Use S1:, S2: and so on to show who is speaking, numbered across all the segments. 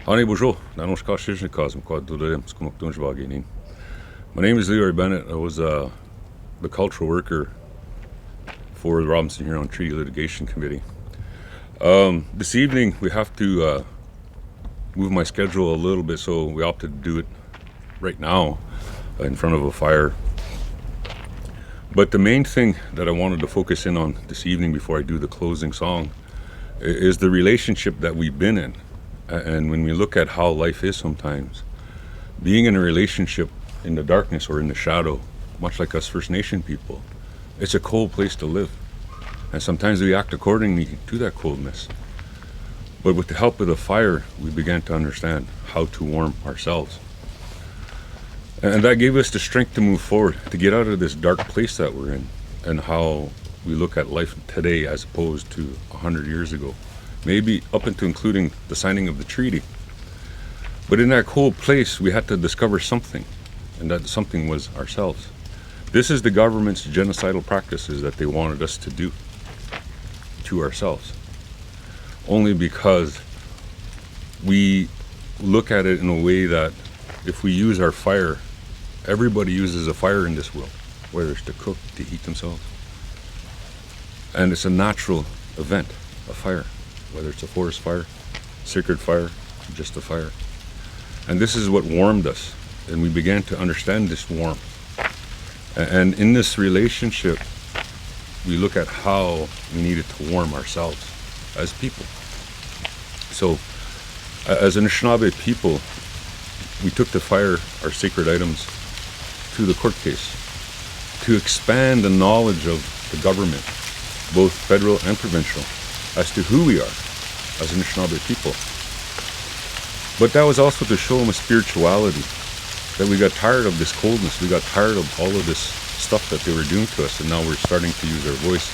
S1: Honey bonjour, my name is Leroy Bennett. I was the cultural worker for the Robinson Huron Treaty Litigation Committee. This evening we have to move my schedule a little bit, so we opted to do it right now in front of a fire. But the main thing that I wanted to focus in on this evening before I do the closing song is the relationship that we've been in. And when we look at how life is sometimes, being in a relationship in the darkness or in the shadow, much like us First Nation people, it's a cold place to live. And sometimes we act accordingly to that coldness. But with the help of the fire, we began to understand how to warm ourselves. And that gave us the strength to move forward, to get out of this dark place that we're in, and how we look at life today as opposed to 100 years ago. Maybe up into including the signing of the treaty. But in that cold place, we had to discover something, and that something was ourselves. This is the government's genocidal practices that they wanted us to do to ourselves. Only because we look at it in a way that if we use our fire, everybody uses a fire in this world, whether it's to cook, to heat themselves. And it's a natural event, a fire. Whether it's a forest fire, sacred fire, just a fire. And this is what warmed us, and we began to understand this warmth. And in this relationship, we look at how we needed to warm ourselves as people. So, as an Anishinaabe people, we took the fire, our sacred items, to the court case to expand the knowledge of the government, both federal and provincial, as to who we are as Anishinaabe people. But that was also to show them a spirituality, that we got tired of this coldness, we got tired of all of this stuff that they were doing to us, and now we're starting to use our voice.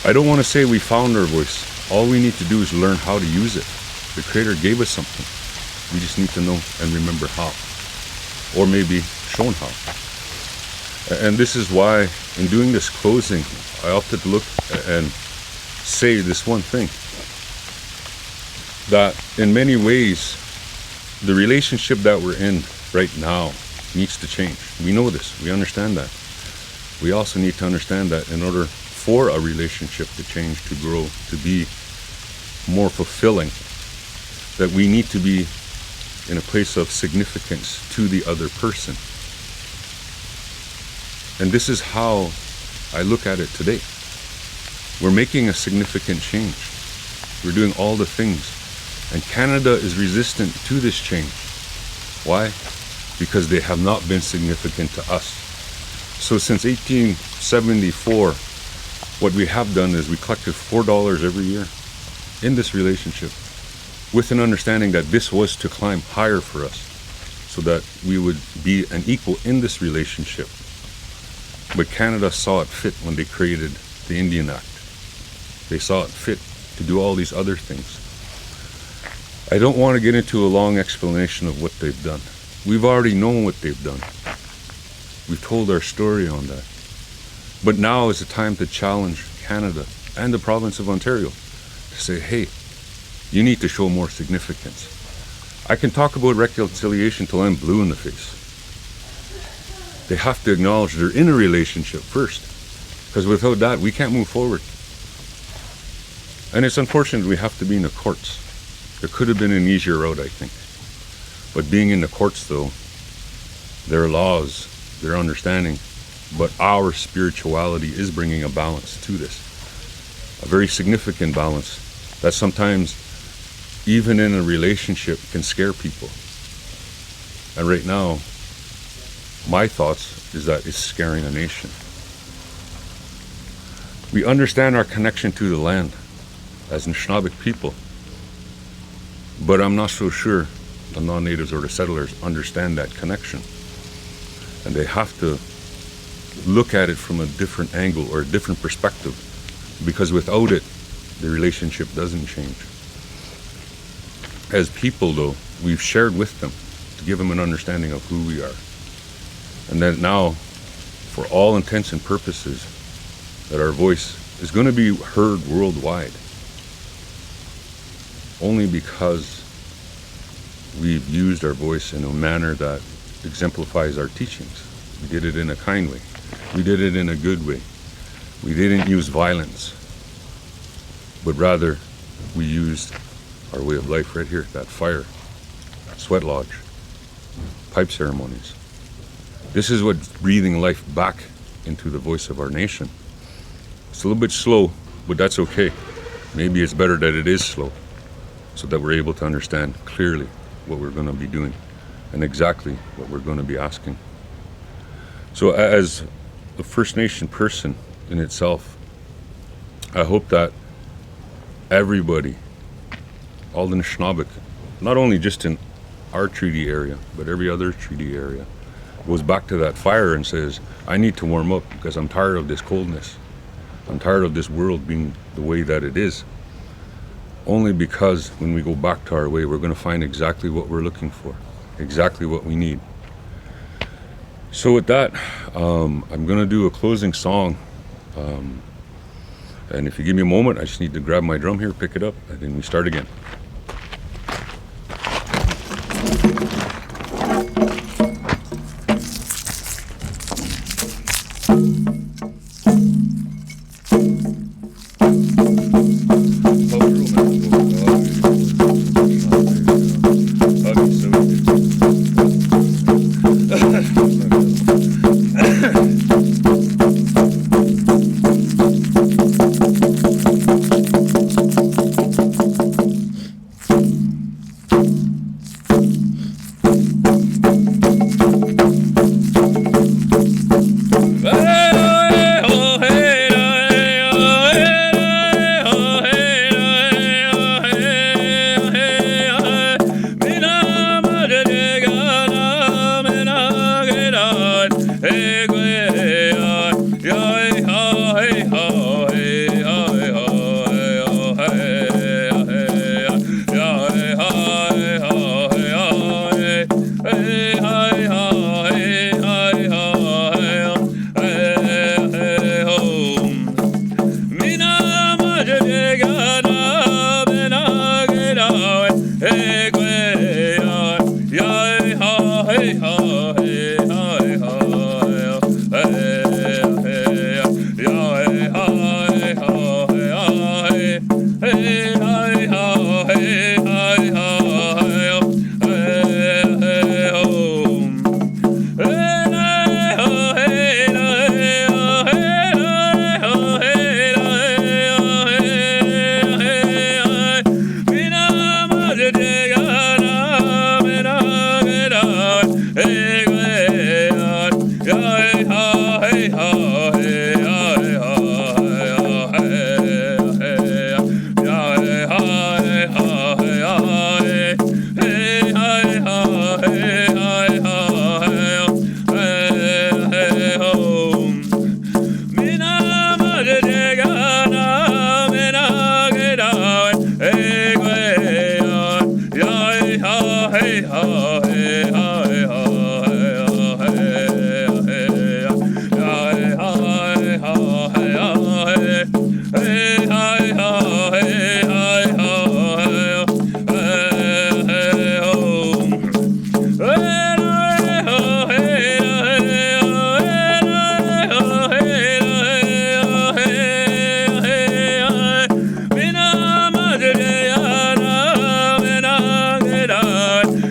S1: I don't want to say we found our voice. All we need to do is learn how to use it. The Creator gave us something. We just need to know and remember how, or maybe shown how. And this is why, in doing this closing, I opted to look and say this one thing, that in many ways, the relationship that we're in right now needs to change. We know this, we understand that. We also need to understand that in order for a relationship to change, to grow, to be more fulfilling, that we need to be in a place of significance to the other person. And this is how I look at it today. We're making a significant change. We're doing all the things. And Canada is resistant to this change. Why? Because they have not been significant to us. So since 1874, what we have done is we collected $4 every year in this relationship, with an understanding that this was to climb higher for us, so that we would be an equal in this relationship. But Canada saw it fit when they created the Indian Act. They saw it fit to do all these other things. I don't want to get into a long explanation of what they've done. We've already known what they've done. We've told our story on that. But now is the time to challenge Canada and the province of Ontario to say, hey, you need to show more significance. I can talk about reconciliation till I'm blue in the face. They have to acknowledge they're in a relationship first, because without that, we can't move forward. And it's unfortunate we have to be in the courts. There could have been an easier route, I think. But being in the courts, though, their laws, their understanding, but our spirituality is bringing a balance to this. A very significant balance that sometimes, even in a relationship, can scare people. And right now, my thoughts is that it's scaring a nation. We understand our connection to the land as Anishinaabe people. But I'm not so sure the non-natives or the settlers understand that connection. And they have to look at it from a different angle or a different perspective, because without it, the relationship doesn't change. As people, though, we've shared with them to give them an understanding of who we are. And that now, for all intents and purposes, that our voice is going to be heard worldwide. Only because we've used our voice in a manner that exemplifies our teachings. We did it in a kind way. We did it in a good way. We didn't use violence, but rather we used our way of life right here, that fire, sweat lodge, pipe ceremonies. This is what's breathing life back into the voice of our nation. It's a little bit slow, but that's okay. Maybe it's better that it is slow, so that we're able to understand clearly what we're going to be doing and exactly what we're going to be asking. So as a First Nation person in itself, I hope that everybody, all the Nishnabik, not only just in our treaty area, but every other treaty area, goes back to that fire and says, I need to warm up because I'm tired of this coldness. I'm tired of this world being the way that it is. Only because when we go back to our way, we're going to find exactly what we're looking for, exactly what we need. So with that, I'm going to do a closing song. And if you give me a moment, I just need to grab my drum here, pick it up, and then we start again.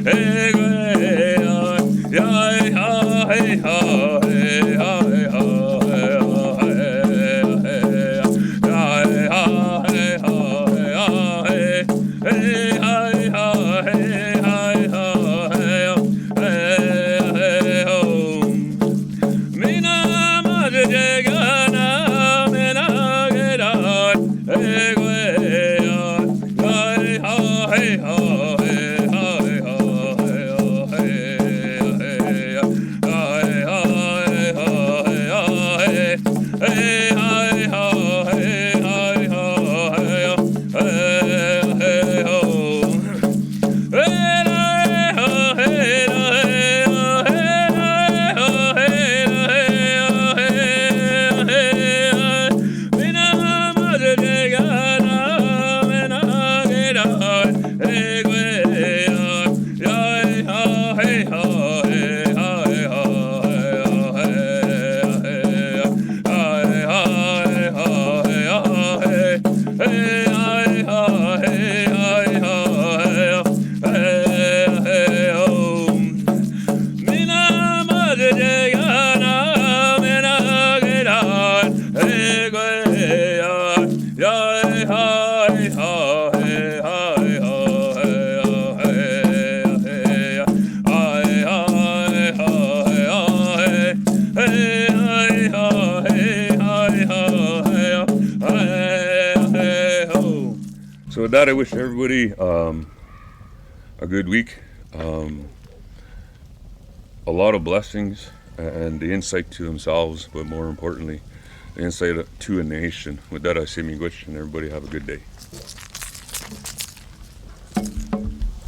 S2: Hey,
S1: with that, I wish everybody a good week, a lot of blessings, and the insight to themselves, but more importantly, the insight to a nation. With that, I say miigwech, and everybody have a good day.